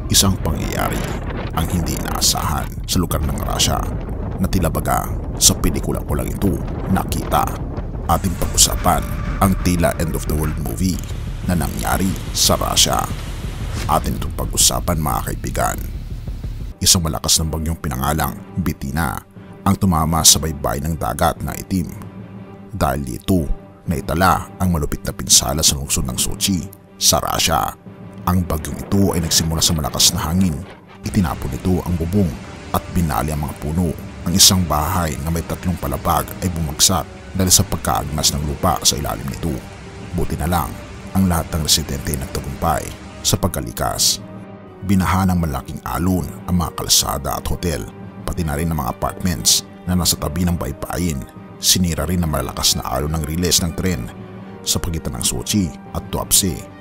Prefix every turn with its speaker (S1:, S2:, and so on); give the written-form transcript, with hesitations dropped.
S1: Isang pangyayari ang hindi inaasahan sa lugar ng Russia na tila baga sa pelikula ko lang ito nakita. Ating pag-usapan ang tila end of the world movie na nangyari sa Russia. Atin itong pag-usapan mga kaibigan. Isang malakas ng bagyong pinangalang Bettina ang tumama sa baybayin ng dagat na itim. Dahil dito naitala ang malupit na pinsala sa lungsod ng Sochi sa Russia. Ang bagyong ito ay nagsimula sa malakas na hangin. Itinapon ito ang bubong at binali ang mga puno. Ang isang bahay na may 3 palapag ay bumagsak dahil sa pagkaagnas ng lupa sa ilalim nito. Buti na lang ang lahat ng residente ay nagtagumpay sa pagkalikas. Binaha ng malaking alon ang mga kalsada at hotel, pati na rin ang mga apartments na nasa tabi ng baybayin. Sinira rin ang malakas na alon ng riles ng tren sa pagitan ng Sochi at Tuapse.